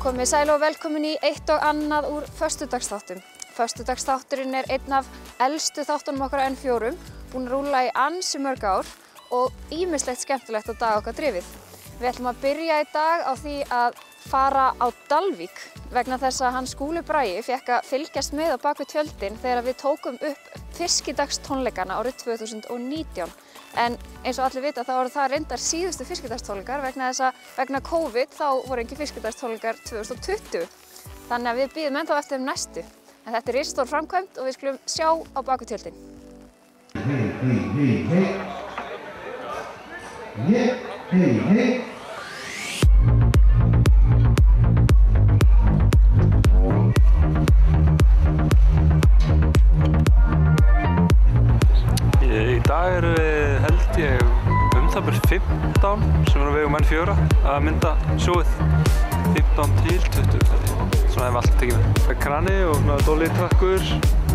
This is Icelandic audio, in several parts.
Komið sæl og velkomin í eitt og annað úr föstudagsþáttum. Föstudagsþátturinn einn af elstu þáttunum okkar á N4, búinn að rúlla í ansi mörg ár og ýmislegt skemmtilegt á dag okkar drifið. Við ætlum að byrja í dag á því að fara á Dalvík vegna þess að hann Skúli Bragi fékk að fylgjast með á bak við tjöldin þegar við tókum upp fiskidagstónleikana árið 2019. En eins og allir vita þá voru það reyndar síðustu fiskidagstónleikar vegna þess að vegna COVID þá voru engin fiskidagstónleikar 2020. Þannig að við bíðum ennþá eftir næstu. En þetta risastór framkvæmd og við skulum sjá á bak við tjöldin. Í dag erum við, held ég, það bil 15 sem erum á vegum N4 að mynda sjóið. 15 til 20, svona hefum við alltaf tekið með. Það er krani og dolly-trakkur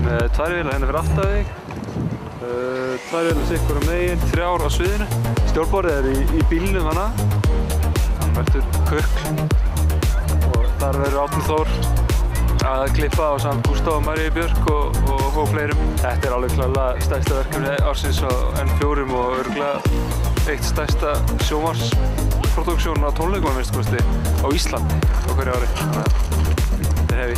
með 2 vélar hérna fyrir aftan þig. 2 vélar sikkur á megin, 3 á sviðinu. Stjórnborðið í bílnum hana. Hann verður kukl og þar verður Árni Þór að klippa á saman Gústaf og Maríu Björk og fleirum. Þetta alveg klárlega stærsta verkefni ársins á N4 og örugglega eitt stærsta sjónvarsprodúksjón á tónleikum að minnsta kosti á Íslandi á hverju ári. Þannig að þetta hefi.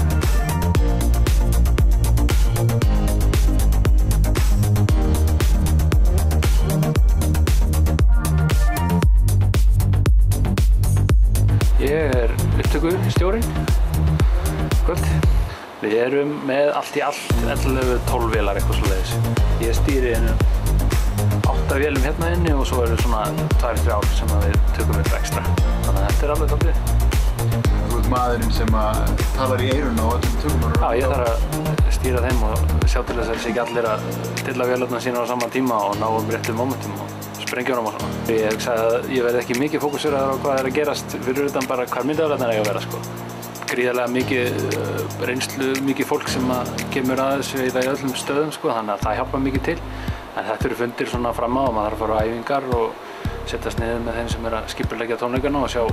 Ég upptökustjórinn. Kvöld. Við erum með allt í allt 12 vélar eitthvað svoleiðis. Ég stýri 8 vélum hérna inni og svo eru svona 2-3 sem við tökum upp ekstra. Þannig að þetta alveg dálítið. Þú ert maðurinn sem talar í eyrun á öllum tökum? Já, ég þarf að stýra þeim og sjá til þess að sé ekki allir að stilla vélarnar sínar á sama tíma og ná réttum momentum og sprengjunum og svona. Ég hugsaði að ég verði ekki mikið fókuseraður á hvað er að gerast fyrir utan bara hvar myndavélarnar eiga að vera sko. Gríðarlega mikið reynslu, mikið fólk sem kemur að þessu í öllum stöðum sko, þannig að það hjálpar mikið til. En þetta eru fundir svona fram á og maður þarf að fara á æfingar og setjast niður með þeim sem að skipuleggja tónleikana og sjá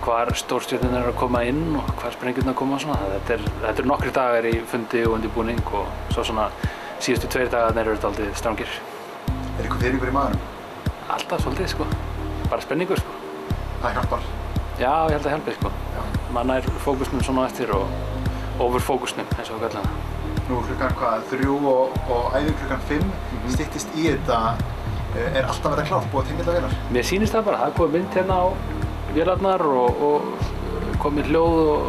hvar stórstjörnurnar að koma inn og hvar sprengjurnar koma og svona. Þetta eru nokkrir dagar í fundi og undirbúning og svo svona síðustu 2 dagarnir eru þetta dálítið strangir. Er eitthvað fyrir ykkur í maðurum? Alltaf svolítið sko, bara spenningur sko. Það hjálpar? Já, ég held að hjálpi sko. Maður nær fókusnum svona eftir og overfókusnum eins og við kallum það. Nú klukkan hvað, 3 og æfing klukkan 5 styttist í þetta. Er alltaf verið klárt búið að tengja þetta vélar? Mér sýnist það bara, það er komið mynd hérna á vélarnar og komið hljóð og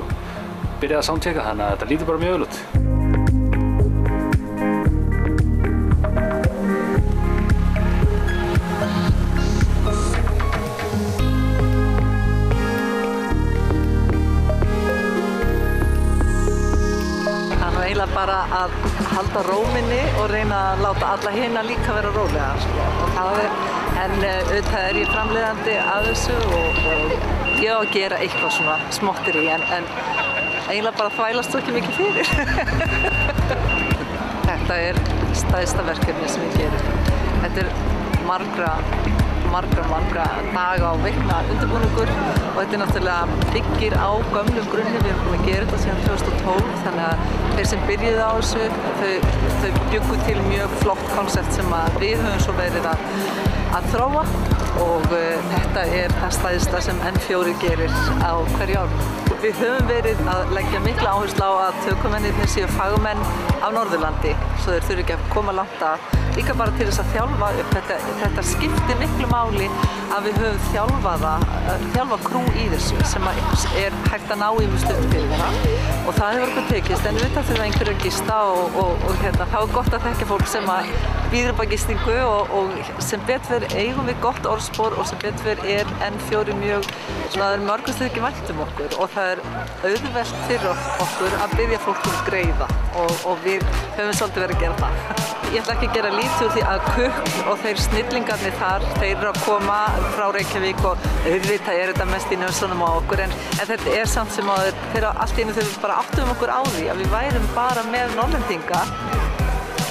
byrjaði að soundchecka þannig að þetta lítur bara mjög vel út. Bara að halda róminni og reyna að láta alla hina líka vera rólega sko. En auðvitað er ég framleiðandi að þessu og ég á að gera eitthvað svona smottir í en eiginlega bara þvælast ekki mikið fyrir. Þetta er stærsta verkefni sem ég gerir. Þetta er margra daga og vikna undirbúningur og þetta náttúrulega byggir á gömlum grunni. Við erum búin að gera þetta síðan 2012 þannig að þeir sem byrjuðu á þessu þau bjuggu til mjög flott konsept sem við höfum svo verið að þróa og þetta er það stærsta sem N4 gerir á hverju ári. Við höfum verið að leggja mikla áherslu á að tökumennirnir séu fagmenn á Norðurlandi svo þeir þurfi ekki að koma langt að líka bara til þess að þjálfa upp þetta skiptir miklu máli að við höfum þjálfa krú í þessu sem er hægt að ná ýmislegt fyrir þeirra og það hefur okkur tekist en utan þurfa einhverju að gista og þá er gott að þekkja fólk sem býður upp á gistingu og sem betur eigum við gott orðspor og sem betur er N4 mjög það er mörgum ekki vænt okkur og það er auðvelt fyrir okkur að biðja fólk greiða og við höfum svolítið verið að gera það. Ég ætla ekki að gera lítið úr því að Kukl og þeir snillingarnir þar, þeir eru að koma frá Reykjavík og auðvitað er þetta mest í nösunum á okkur en þetta er samt sem áður þegar allt í einu þegar við bara áttum okkur á því að við værum bara með Norðlendinga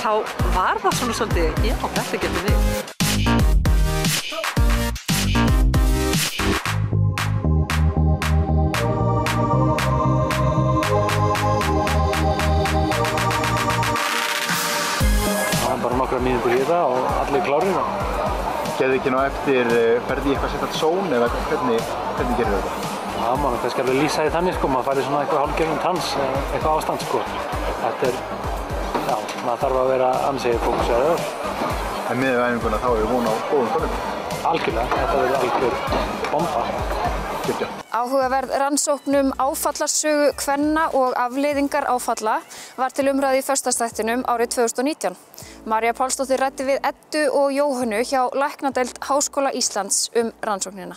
þá var það svona svolítið, já, þetta getur við. það er bara nokkra mínútur í þetta og allir klárir. Gerðu ekki ná eftir, ferði í eitthvað sett són eða hvernig gerir þetta? Já, maður kannski alveg lýsa því þannig, maður færi svona eitthvað hálfgerðum trans, eitthvað ástand, Þetta já, maður þarf að vera ansið fókusaður. En með æfinguna þá er von á góðum kvöldum? Algjörlega, þetta verður algjör bomba. Áhugaverð rannsókn áfallasögu kvenna og afleiðingar áfalla var til umræðu í föstudagsþættinum árið 2019. María Pálsdóttir ræddi við Eddu og Jóhönnu hjá Læknadeild Háskóla Íslands rannsóknina.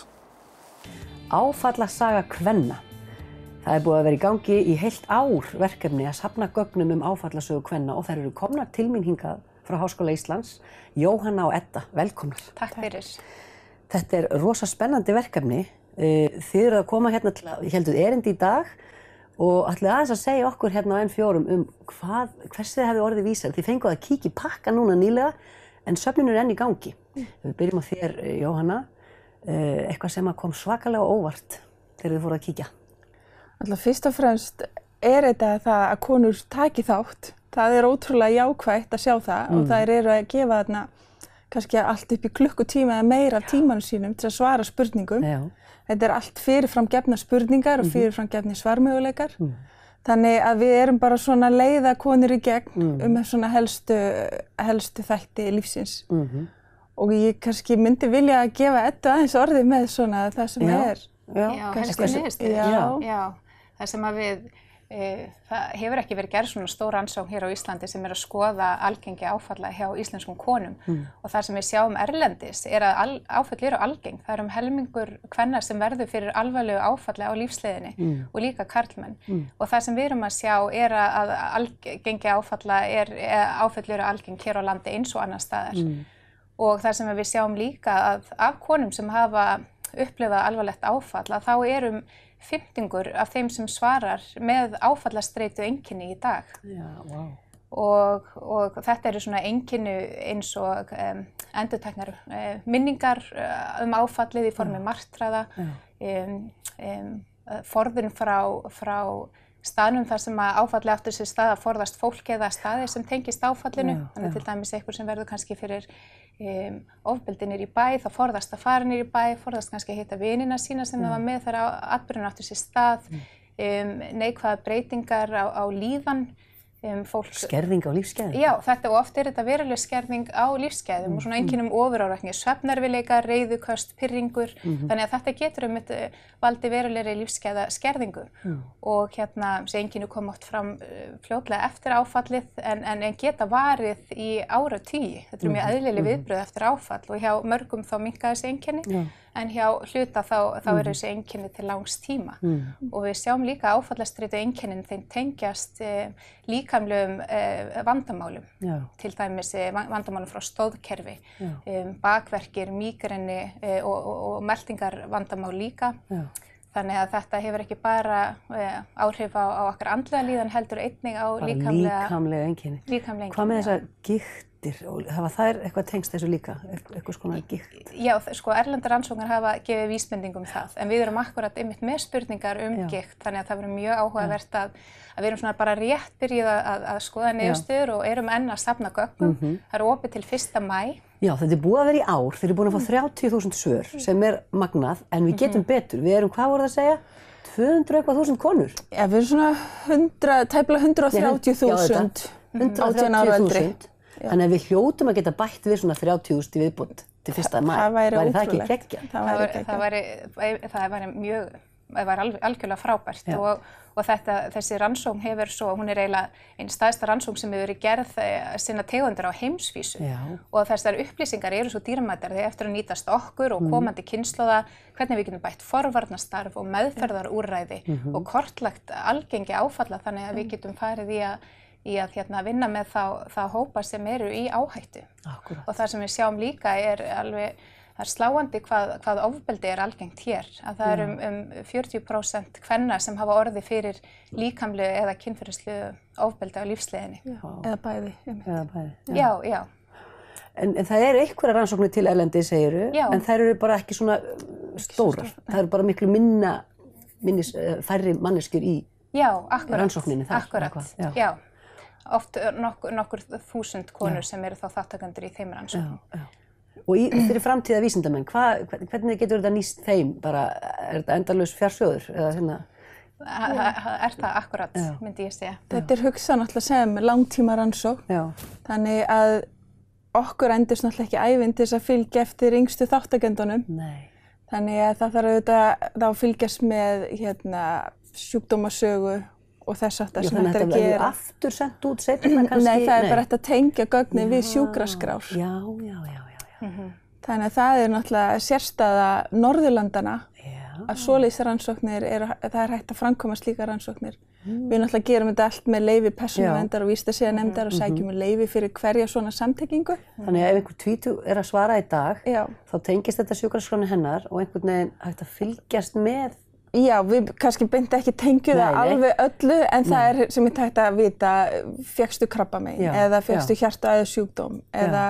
Áfallasaga kvenna. Það búið að vera í gangi í heilt ár verkefni að safna gögnum áfallasögu kvenna og þær eru komnar til mín hingað frá Háskóla Íslands. Jóhanna og Edda, velkomnar. Takk fyrir. Þetta rosa spennandi verkefni. Þið eru að koma hérna til að heldur erindi í dag og ætlið aðeins að segja okkur hérna á N4 hvers þið hefði orðið vísar. Þið fenguð að kíkja í pakka núna nýlega en söfnin enn í gangi. Við byrjum á þér, Jóhanna, eitthvað sem kom svakalega óvart þegar þið fóruð að kíkja. Alltaf fyrst og fremst þetta það að konur taki þátt. Það ótrúlega jákvætt að sjá það og þær eru að gefa þarna kannski allt upp í klukkutíma eða meira af tímanum sínum til að svara spurningum. Já. Þetta allt fyrirframgefna spurningar og fyrirframgefni svarmöguleikar. Þannig að við erum bara svona að leiða konur í gegn svona helstu þætti lífsins. Og ég kannski myndi vilja að gefa Eddu aðeins orðið með svona það sem Já, helstu niðurstöður. Já, það sem að það hefur ekki verið gerð svona stór rannsókn hér á Íslandi sem að skoða algengi áfalla hjá íslenskum konum og það sem við sjáum erlendis að áföll eru algeng. Það helmingur kvenna sem verður fyrir alvarlegu áfalli á lífsleiðinni og líka karlmenn og það sem við erum að sjá að algengi áfalla áföll eru algeng hér á landi eins og annars staðar og það sem við sjáum líka að af konum sem hafa upplifað alvarlegt áfall að þá 50% af þeim sem svarar með áfallastreitu einkenni í dag. Já, wow. Og þetta eru svona einkenni eins og endurteknar minningar áfallið í formi martraða, forðun frá staðnum þar sem að áfallið áttur sér stað að forðast fólk eða staðir sem tengist áfallinu. Þannig til dæmis einhver sem verður kannski fyrir ofbeldi niður í bæ, þá forðast að fara niður í bæ, forðast kannski að hitta vinina sína sem það var með þegar atburðurinn áttur sér stað, neikvæðar breytingar á líðan. Skerðing á lífsgæðum? Já, þetta og oft þetta veruleg skerðing á lífsgæðum og svona einkennum ofurárækni, svefnerfiðleika, reiðuköst, pirringur, þannig að þetta getur valdi verulegri lífsgæða skerðingu og þessi einkenni kom oft fram fljótlega eftir áfallið en geta varið í áratugi. Þetta mjög eðlileg viðbrögð eftir áfall og hjá mörgum þá minnka þessi einkenni. En hjá hluta þá eru þessi einkenni til langs tíma og við sjáum líka áfallastreitu einkennin þeim tengjast líkamlegum vandamálum, til dæmis vandamálum frá stóðkerfi, bakverkir, mígreni og meltingarvandamál líka. Þannig að þetta hefur ekki bara áhrif á okkar andlega líðan heldur einnig á líkamlega einkenni. Hvað með þessa gigt? Hafa þær eitthvað tengst þessu líka, eitthvað svona gikt? Já, erlendar rannsóknir hafa gefið vísbendingum það, en við erum akkurat einmitt með spurningar gikt, þannig að það verður mjög áhugavert að við erum svona bara rétt byrjuð að skoða niðurstöður og erum enn að safna gögnum. Það opið til 1. maí. Já, þetta búið að vera í ár, þeir eru búin að fá 30.000 svör sem magnað, en við getum betur. Við erum, hvað voru það að segja? 200.000 konur? Já, við erum svona tæplega 130.000 18 ára eldri. Þannig að við hljótum að geta bætt við svona 30.000 í viðbót til 1. maí. Væri það ekki geggjað? Það væri algjörlega frábært og þessi rannsókn hún eiginlega einn stærsta rannsókn sem hefur verið gerð sinna tegundar á heimsvísu og þessar upplýsingar eru svo dýrmætar þegar eftir að nýtast okkur og komandi kynslóða, hvernig við getum bætt forvarnastarf og meðferðarúrræði og kortlagt algengi áfalla þannig að við getum farið í að vinna með þá hópa sem eru í áhættu. Og það sem við sjáum líka alveg, það sláandi hvað ofbeldi algengt hér. Að það eru 40% kvenna sem hafa orðið fyrir líkamlegu eða kynferðislegu ofbeldi á lífsleiðinni. Eða bæði. Já. En það eru einhverjar rannsóknir til erlendi, segiru, en þær eru bara ekki svona stórar. Það eru bara miklu færri manneskjur í rannsókninni þar. Akkurat, já. oft nokkur þúsund konur sem eru þá þáttakendur í þeim rannsóknum. Og fyrir framtíða vísindamenn, hvernig getur þetta nýst þeim? Bara, þetta endalaus fjarsjóður? Eða Það akkurat, myndi ég segja. Þetta hugsað náttúrulega sem langtíma rannsókn. Þannig að okkur endist náttúrulega ekki ævinn til þess að fylgja eftir yngstu þáttakendunum. Þannig að það þarf auðvitað að fylgjast með sjúkdómasögu og þess aftar sem þetta er að gera. Þannig að þetta verður aftur sendt út seinna kannski? Nei, það er bara hægt að tengja gögnin við sjúkraskrár. Þannig að það er náttúrulega sérstæða Norðurlandana að svoleiðis rannsóknir, það er hægt að framkoma slíkar rannsóknir. Við náttúrulega gerum þetta allt með leyfi persónuverndar og vísindasiðanefndar og sækjum með leyfi fyrir hverja svona samtengingu. Þannig að ef einhver tvítug er að svara í dag, þá tengist þetta sjúkraskránni hennar og einhvern veginn hægt að fylgjast með. Já, við kannski beint ekki tengjum það alveg öllu, en það er sem er hægt að vita, fékkstu krabbamein eða fékkstu hjarta- og æðasjúkdóm eða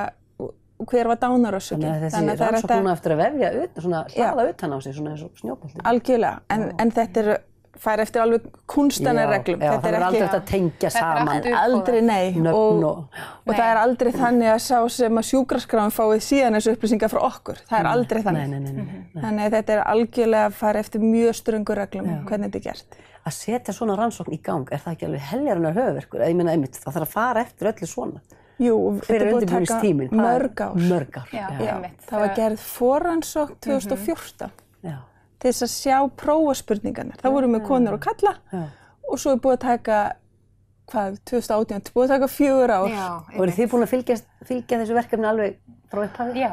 hver var dánarorsökin. Þannig að þessi rannsókn núna eftir að vefja svona hlaða utan á sig, svona eins og snjóbolti. Algjörlega, en þetta fær eftir alveg kúnstanar reglum. Já, það er aldrei hægt að tengja saman. Aldrei, nei. Og það er aldrei þannig að sá sem að sjúkraskráin fáið síðan þessu upplýsingar frá okkur. Það er aldrei þannig. Þannig að þetta er algjörlega að fara eftir mjög ströngu reglum hvernig þetta er gert. Að setja svona rannsókn í gang, er það ekki alveg heljarinnar höfuðverkur? Ég meina einmitt, það þarf að fara eftir öllu svona. Jú, þetta er búið að taka mörg ár. Mörg ár. Það var gerð forrannsókn 2014 til þess að sjá prófaspurningarnar. Það voru með konur og kalla og svo er búið að taka, 2018, búið að taka 4 ár. Og eru þið búin að fylgja þessu verkefni alveg frá upphafi?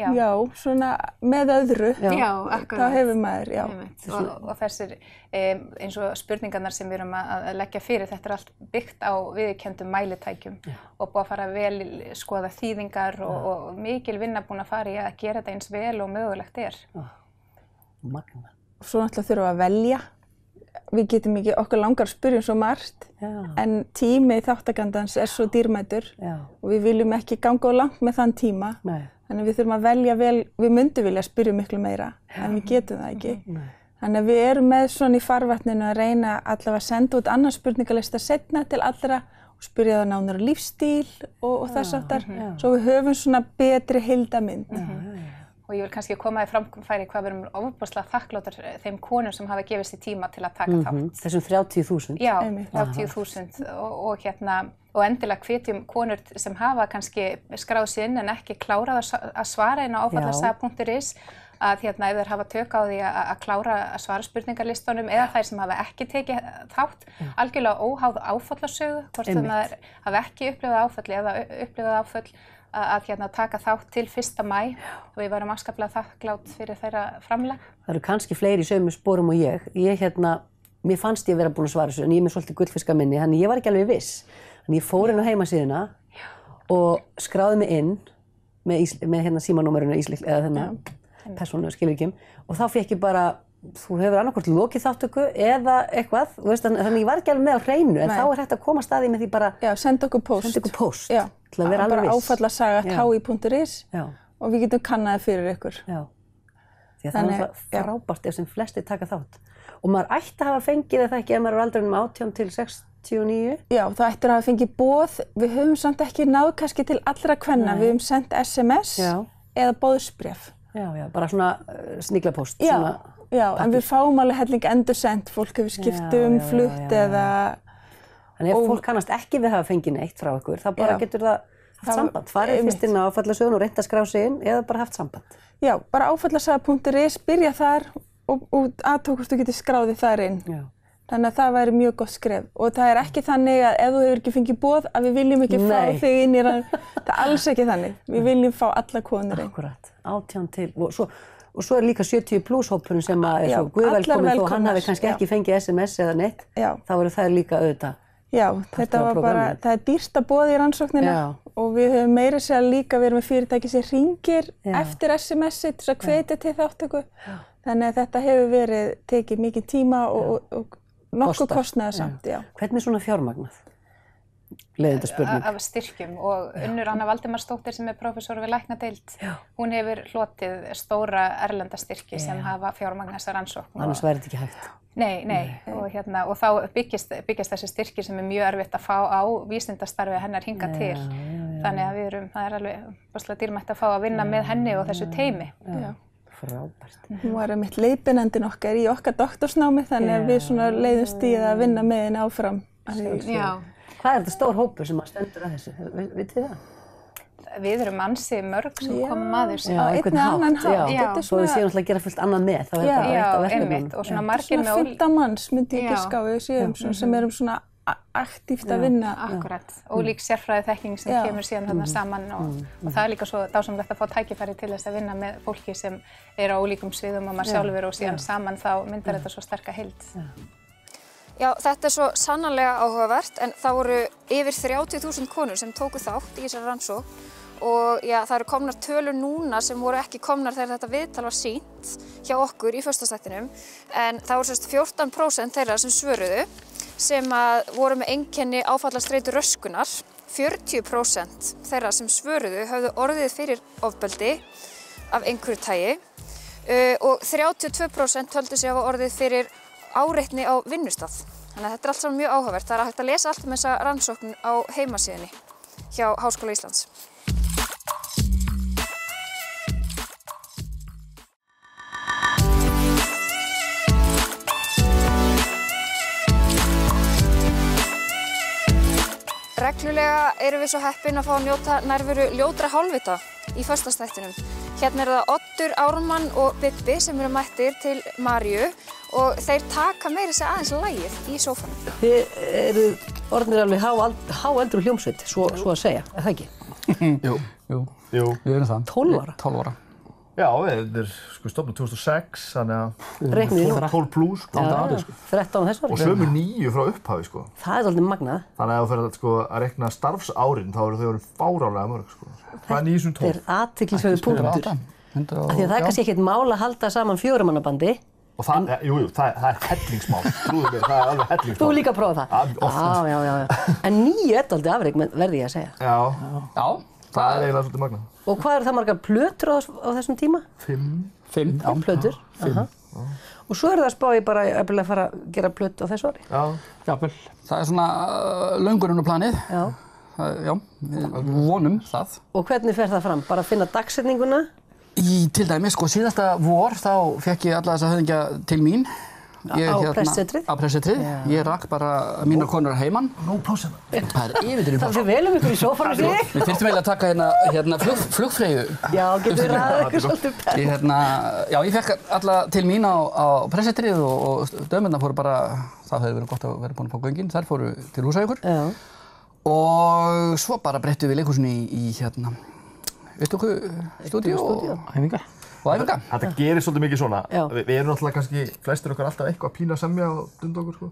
Já, svona með öðru. Já, akkurat. Það hefur maður, Og þessir, eins og spurningarnar sem við erum að leggja fyrir, þetta er allt byggt á viðurkenndum mælitækjum og búið að fara vel skoða þýðingar og mikil vinna búin að fara í að gera þetta eins vel og mögulegt er. Magna. Og svo náttúrulega þurfum við að velja. Við getum ekki, okkur langar að spyrja svo margt, en tími þáttakandans er svo dýrmætur og við viljum ekki ganga of langt með þann tíma. Þannig að við þurfum að velja vel, við myndum vilja spyrja miklu meira, en við getum það ekki. Þannig að við erum með svona í farvatninu að reyna allavega að senda út annan spurningalista seinna til allra og spyrja það nánar lífsstíl og þess aftar, svo við höfum svona betri heildarmynd. Og ég vil kannski koma í framfæri hvað við erum ofboðslega þakklátar þeim konum sem hafa gefið sér tíma til að taka þátt. Þessum 30.000? Já, 30.000 og endilega hvetjum konur sem hafa kannski skráð sig inn en ekki klárað að svara inn á áfallasaga.is að ef þeir hafa tök á því að klára að svara spurningarlistunum eða þær sem hafa ekki tekið þátt, algjörlega óháð áfallasögu, hvort þeim hafa ekki upplifað áfalli eða upplifað áfall, að taka þátt til 1. maí og við varum afskaplega þakklátt fyrir þeirra framlag. Það eru kannski fleiri í sömu sporum og ég. Mér fannst ég vera búin að svara þessu en ég er með svolítið gullfiska minni, þannig ég var ekki alveg viss. Þannig ég fór inn á heimasíðuna og skráði mig inn með símanúmerinu eða persónu skilríkjum og þá fékk ég bara, þú hefur annarkvort lokið þáttöku eða eitthvað, þannig ég var ekki alveg með á hreinu en þá er hægt að koma staði með því bara senda okkur póst. Til að vera alveg viss. Bara áfallasaga@hi.is og við getum kannað fyrir ykkur. Því að það er frábært ef sem flestir taka þátt. Og maður ætti að hafa fengið það ekki ef maður er á aldrinum 18 til 69? Já, það ætti að hafa fengið boð. Við höfum samt ekki náð kannski til allra kvenna. Við höfum sendt SMS eða boðsbréf. Já, bara svona sniglapóst. Já, en við fáum alveg helling endursent. Fólk hefur skipt flutt eða... Þannig ef fólk kannast ekki við hafa fengið neitt frá ykkur, þá bara getur það haft samband. Farið fyrst inn á áfallasögun og reynt að skrá sig inn eða bara haft samband. Já, bara áfallasaga.is, byrja þar og aðtók hvort þú getur skráðið þar inn. Þannig að það væri mjög gott skref. Og það er ekki þannig að ef þú hefur ekki fengið boð að við viljum ekki fá þig inn í rann. Það er alls ekki þannig. Við viljum fá alla konur inn. Akkúrat, 18 til. Og svo er líka 70+ hópurinn sem er svo guðvelkomin þó hann hafi kannski ekki fengið SMS eða neitt. Þá eru þær líka auðvitað. Já, þetta var bara, það er dýrt að boða í rannsóknina og við höfum meira sér líka verið með fyrirtæki sem hringir eftir SMS-ið til að hvetja til þáttöku. Þannig að þetta hefur verið tekið mikið tíma og nokkuð kostnaðarsamt. Hvernig svona fjármagnað? Leiðinda spurning. Af styrkjum og Unnur Anna Valdimarsdóttir sem er prófessor við læknadeild, hún hefur hlotið stóra erlenda styrki sem hafa fjármagnað þessa rannsókn. Annars væri þetta ekki hægt. Nei. Og þá byggjast þessi styrkir sem mjög erfitt að fá á vísindastarfi hennar hingað til. Þannig að það alveg rosalega dýrmætt að fá að vinna með henni og þessu teymi. Frábært. Hún var einmitt leiðbeinandinn okkar í okkar doktorsnámi, þannig að við svona leiðumst í að vinna með henni áfram. Hvað þetta stór hópur sem stendur að þessu? Vitið þið það? Við erum ansi mörg sem komum að þessu. Á einn eða annan hátt. Svo við séum alltaf að gera fullt annað með, þá þetta eitt af verkefnum. Einmitt, og svona margir með 15 manns myndi ég giska á við séum sem erum svona aktíft að vinna. Akkurat, og líka sérfræði þekking sem kemur síðan þarna saman og það líka svo dásamlegt að fá tækifæri til þess að vinna með fólki sem á ólíkum sviðum og maður sjálfur og síðan saman þá myndar þetta svo sterka heild. Já, þetta svo sannarlega áhugavert en það voru yfir 30.000 konur sem tóku þátt í þessari rannsókn og það eru komnar tölur núna sem voru ekki komnar þegar þetta viðtal var sýnt hjá okkur í föstudagsþættinum en það voru 14% þeirra sem svöruðu sem voru með einkenni áfallastreitu röskunar, 40% þeirra sem svöruðu höfðu orðið fyrir ofbeldi af einhverju tagi og 32% töldu sig hafa orðið fyrir áreitni á vinnustað. Þannig að þetta allt saman mjög áhugavert. Það hægt að lesa allt þessa rannsókn á heimasíðunni hjá Háskóla Íslands. Reglulega erum við svo heppin að fá að njóta nærveru ljótra hálfvita í föstudagsþættinum. Hérna það Oddur Ármann og Bibbi sem eru mættir til Maríu og þeir taka meira sig aðeins lagið í sófanum. Þið eru orðnir alveg háeldru hljómsveit, svo að segja, er það ekki? Jú, við erum það. 12 ára? 12 ára. Já, við erum stofnað 2006, þannig að Reiknið 12 plus, 13 þessu ári. Og sömu 9 frá upphafi, sko. Það er svolítið magnað. Þannig að þú fer að reikna starfsárin, þá eru þau orðin fárálega mörg, sko. Það er 9 sem 12. Þetta er athyglisverður punktur. Af því að það er kannski ekkert mál að halda saman 4-mannabandi. Og það er hellingsmál, trúðu mér, það er alveg hellingsmál. Þú líka prófað það? Já. En 9 er dálítið afrek, verði ég að segja. Já, það er eiginlega svolítið magnað. Og hvað eru það margar plötur á þessum tíma? 5. 5 plötur? 5. Og svo það spá ég bara að fara að gera plötu á þessu ári? Já, það er svona löngurinn á planið. Já, við vonum það. Og hvernig fer það fram? Bara að finna dagsetninguna? Til dæmis, síðasta vor þá fekk ég alla þessa höfðingja til mín. Á pressetrið? Á pressetrið. Ég rakk bara mínar konur heiman. Nó plásina. Það er yfirleitt plás. Það fer vel ykkur í sófanum sig. Við þyrftum eiginlega að taka hérna flugfreyju. Já, getur við ræðið ykkur svolítið penn. Ég fekk alla til mín á pressetrið og dömurnar fóru bara, það hefði verið gott að vera búin að fá göngin. Þær fóru til Húsavíkur. Og svo bara breyttum við leikhúsinu í upptökustúdíó og æfingar. Þetta gerir svolítið mikið svona. Við erum náttúrulega kannski, flestir okkar alltaf eitthvað að pína að semja og dunda okkur, sko.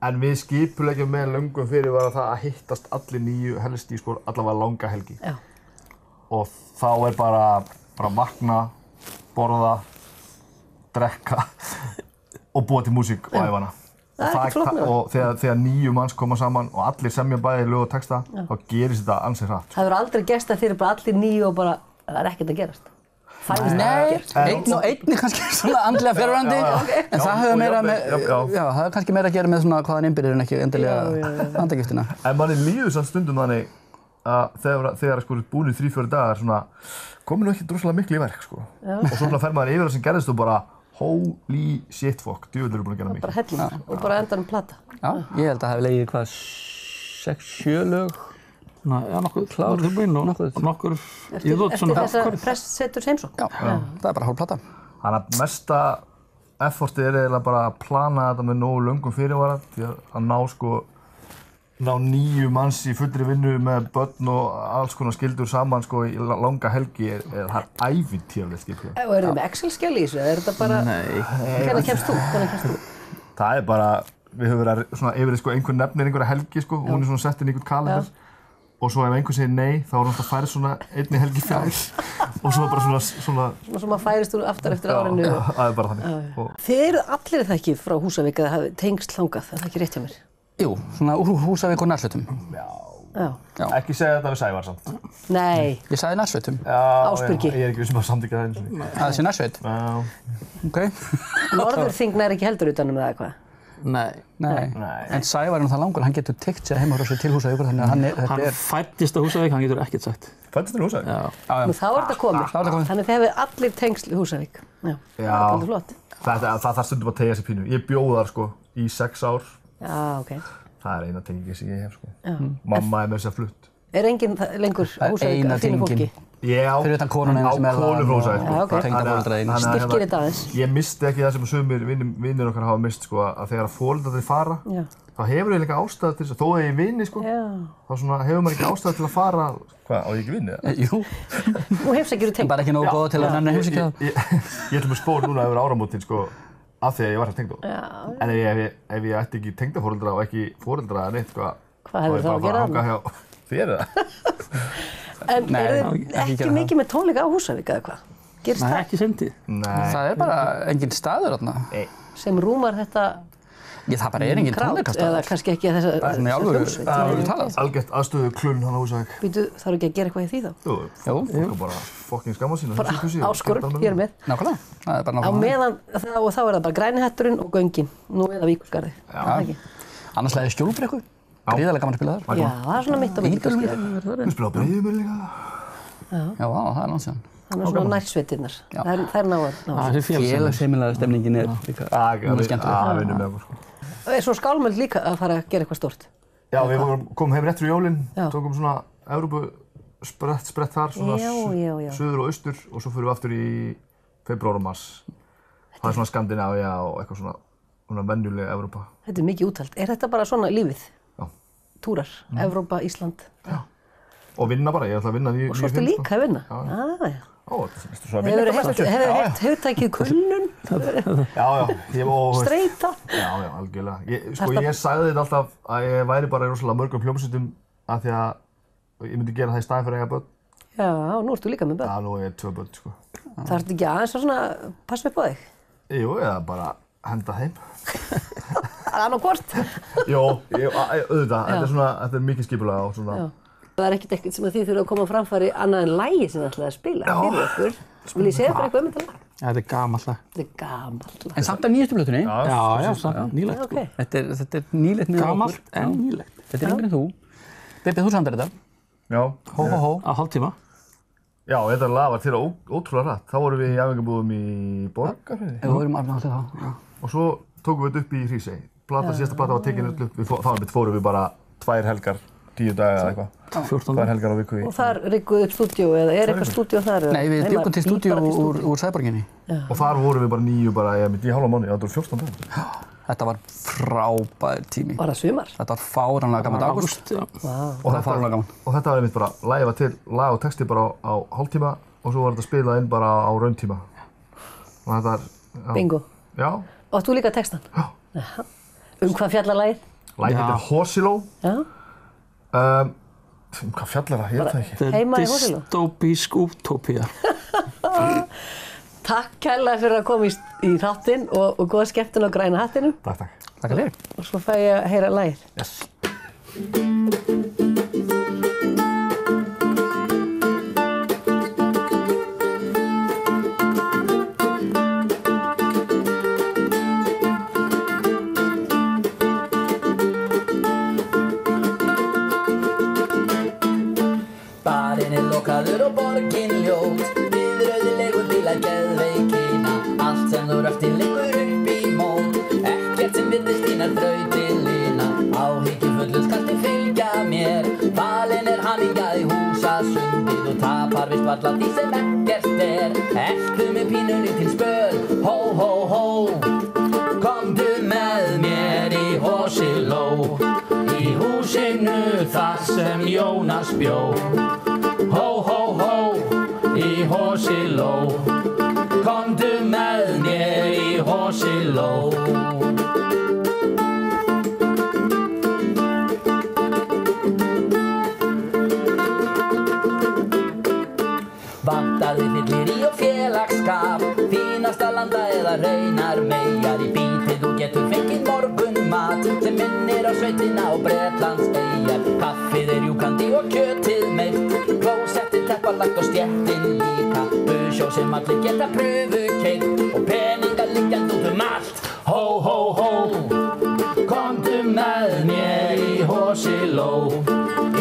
En við skipuleggjum með löngum fyrirvara það að hittast allir 9 helst í allavega langa helgi. Og þá er bara vakna, borða, drekka og búa til músík og æfa hana. Það er ekki flóknara. Og þegar 9 manns koma saman og allir semja bæði lög og texta, þá gerist þetta ansi hratt. Það verður aldrei gerst að þið eru bara allir 9 og bara, það er ekkert að gerast. Nei, einn er kannski svona andlega fjarverandi, en það hefur meira það er kannski meira að gera með svona hvaðan innbyrðir en ekki endilega andagiftina. En manni líður samt stundum þannig að þegar búin í 3-4 dagar svona komið nú ekki droslega miklu í verk, sko. Og svona fer maður yfir það sem gerðist og bara holy shit fuck, djöfull eru búin að gera mikið. Bara helling og bara endanum plata. Já, ég held að það hefði legið hvað 6-7 lög. Já, nokkuð klár tilbúinn og nokkur Eftir þessa presseturs heimsókn? Já, það er bara hálf plata. Þannig að mesta effortið er eiginlega bara að plana þetta með nógu löngum fyrirvara því að ná 9 manns í fullri vinnu með börn og alls konar skildur saman í langa helgi það er ævintýralegt skilur. Og eru þið með Excel-skjal í þessu? Er þetta bara... Nei. Hvernig kemst þú? Það er bara, við höfum verið að yfir einhver nefnir einhverja helgi og hún er sett inn í einhvern kalendar. Og svo ef einhver segir nei, þá er hann alltaf færið svona einni helgi fjær og svo bara svona... Svo maður færist úr aftar eftir árinu. Já, það er bara þannig. Þið eru allir það ekki frá Húsavík að hafa tengst þangað, er það ekki rétt hjá mér? Jú, svona úr Húsavík og nærhlutum. Já. Ekki segja þetta við Sævar samt. Nei. Ég sagði nærsveitum. Ásbyrgi. Ég ekki vissum að samþykkja það eins og því. Það sé nærsveit? Ok. Norðurþing nær ekki heldur utanum það eitthvað? Nei. En Sævar það langur, hann getur teygt sér heima frá sér til Húsavíkur, þannig að hann fæddist á Húsavík, hann getur ekkert sagt. Fæddist til Húsavík? Já. Nú þá þetta komið. Þannig þið hefur allir tengsl í Húsavík. Já. Það er alveg flott. Það þarf stundum að teygja sér pínu. Ég bjó þar sko í 6 ár. Já, ok. Það eina tengingi sem ég hef sko. Mamma með þess að flutt. Enginn lengur Húsavík af þínu fólki? Já, fyrir utan konuna einu sem er það og tengdaforeldrar styrkir þetta aðeins. Ég misti ekki það sem sumir vinir okkar hafa mist sko, að þegar foreldrarnir fara þá hefur ég líka ástæðu til þess að þó að ég vini sko, þá svona hefur maður ekki ástæðu til að fara. Hvað, á ég ekki vinni það? Jú. Þú heimsækir þú tengd. Bara ekki nógu góð til að nenni heimsækja það. Ég ætlum að spóra núna yfir áramótin sko, af því að ég var hér tengdó. En ef ég ætti ekki tengdaforeldra og ekki foreldra eða neitt sko, hvað hefur þá að gera þarna? Þér það? En eru þið ekki mikið með tónleika á Húsavík eða hvað? Gerist það? Nei, ekki semtið. Það er bara engin staður þarna. Sem rúmar þetta það bara engin tónleikastaður. Eða kannski ekki þessa hljómsveit. Algjört aðstöðu klunn hann á Húsavík. Býtu, þarf ekki að gera eitthvað í því þá? Jú, fólk er bara fucking skamma sína. Bara áskorun, ég er með. Nákvæmlega, það er bara nákvæmlega. Á meðan, og þá er það bara Grænihetturinn og göngin. Nú eða Víkurskarði. Annars lagði Skjólbrekku. Gríðarlega gaman að spila þar. Já, það er svona mitt á milli kannski. Við spila á Breiðumel líka. Já, það er langt síðan. Það er svona nærsveitirnar. Þær ná að félagsheimilega stemningin er líka mjög skemmtileg. Við vinnum með okkur sko. Er svo Skálmöld líka að fara að gera eitthvað stórt? Já, við komum heim rétt fyrir jólin, tókum svona Evrópusprett þar, svona suður og austur og svo fyrir við aftur í febrúar og mars. Það er svona Skandinávía og eitthvað svona venjuleg Evrópa. Þetta er mikið úthald. Er þetta bara svona lífið? Túrar, Evrópa, Ísland. Já. Og vinna bara, ég ætla að vinna í og svo ertu líka að vinna? Já. Hefur þið heyrt hugtækið kulnun? Já. Streita? Já, algjörlega. Ég sagði þetta alltaf að ég væri bara í rosalega mörgum hljómsveitum af því að ég myndi gera það í staðinn fyrir að eiga börn. Já, nú ertu líka með börn. Já, nú er ég 2 börn, sko. Það ertu ekki aðeins að svona passa upp á þig? Jú, eða bara henda þeim. Annarkvort? Jó, auðvitað. Þetta er mikið skipulega og svona. Það er ekkert eitthvað sem að þið þurfa að koma á framfæri annað en lagi sem þið ætlaði að spila fyrir okkur. Vil ég segja eitthvað þetta lag? Þetta er gamalt lag. Þetta er gamalt lag. En samt af nýjastu plötunni? Já, samt nýlegt. Þetta er nýlegt með okkur. Gamalt en nýlegt. Þetta er yngri en þú. Bibbi, þú samdir þetta? Já. Hó. Á hálftíma. Já, þetta lag var til ótrúlega hratt. Þá vorum við í æfingabúðum í Borgarfirði. Við vorum alveg alltaf það. Og svo tókum við þetta upp í Hrísey. Síðasta plata var tekin upp. Þá fórum við bara 2 helgar, 10 daga eða eitthvað. 2 helgar á viku í. Og þar rigguðu upp stúdíó eða er eitthvað stúdíó þar? Nei, við byggum til stúdíó úr Sæborginni. Og þar vorum við bara 9 í hálfa mánuði. Það voru 14 dagar. Þetta var frábær tími. Var það sumar? Þetta var fáránlega gaman ágúst. Og þetta var einmitt bara læfa til lag og texti bara á hálftíma og svo var þetta spilað inn bara á rauntíma. Og þetta er... Bingo. Já. Og þú líka textan? Já. Hvað fjallar lagið? Lagið heitir Horsiló. Já. Hvað fjallar það? Ég veit það ekki. Heima í Horsiló? Dystopísk útópía. Takk kærlega fyrir að koma í þáttinn og góða skemmtun á Græna hattinu. Takk. Takk að þér. Og svo fæ ég að heyra lagið. Yes. Barinn er lokaður og borgin ljót. Viðröði leigubíla geðveikina. Allt sem þú rökti liggur upp í mót. Ekkert sem virðist þínar þrautilina. Áhyggjufullur skaltu fylgja mér. Falinn er hamingja í húsasundið og tapar vist varla því sem ekkert er. Eltu með pínulítinn spöl, hó hó hó. Komdu með mér í Horsiló. Í húsinu þar sem Jónas bjó. Hó hó hó, í Horsiló. Komdu með mér í Horsiló. Vantaði fyllir í og félagsskap. Fínasta landa eða raunar meyjar í bítið. Þú getur fengið morgun mat sem minnir á sveitina og Bretlands eyjar. Kaffið rjúkandi og kjötið meirt, klósettið teppalagt og stjettin líka, busjó sem allir geta prufukeyrt og peningar liggjandi út allt. Hó, hó, hó, komdu með mér í Hosiló,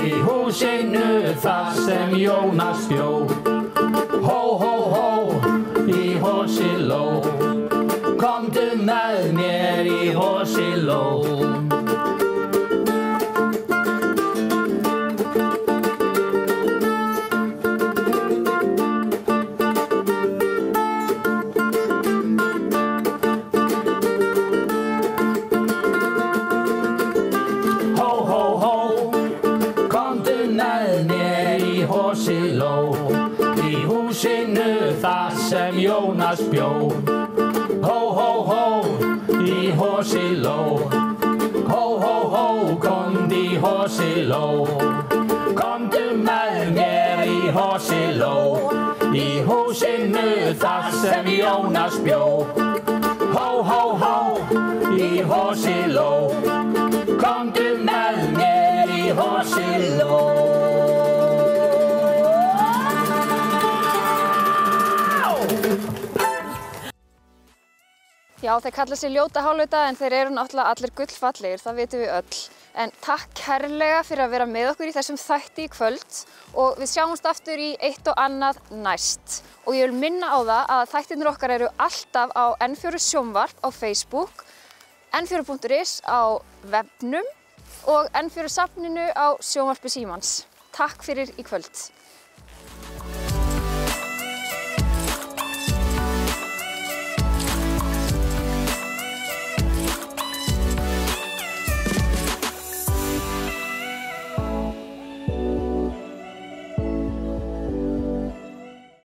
í húsinu þar sem Jónas bjó. Hó, hó, hó, í Hosiló, komdu með mér í Hosiló. Sem Jónas bjó. Hó, hó, hó, í Hosiló. Hó, hó, hó, komdu í Hosiló. Komdu með mér í Hosiló, í húsinu þar sem Jónas bjó. Hó, hó, hó, í Hosiló. Komdu með mér í Hosiló. Já, þeir kalla sig ljóta hálfvita en þeir eru náttúrulega allir gullfallegir, það vitum við öll. En takk kærlega fyrir að vera með okkur í þessum þætti í kvöld og við sjáumst aftur í eitt og annað næst. Og ég vil minna á það að þættirnir okkar eru alltaf á N4 sjónvarp á Facebook, n4.is á webnum og N4 safninu á sjónvarpi Símans. Takk fyrir í kvöld.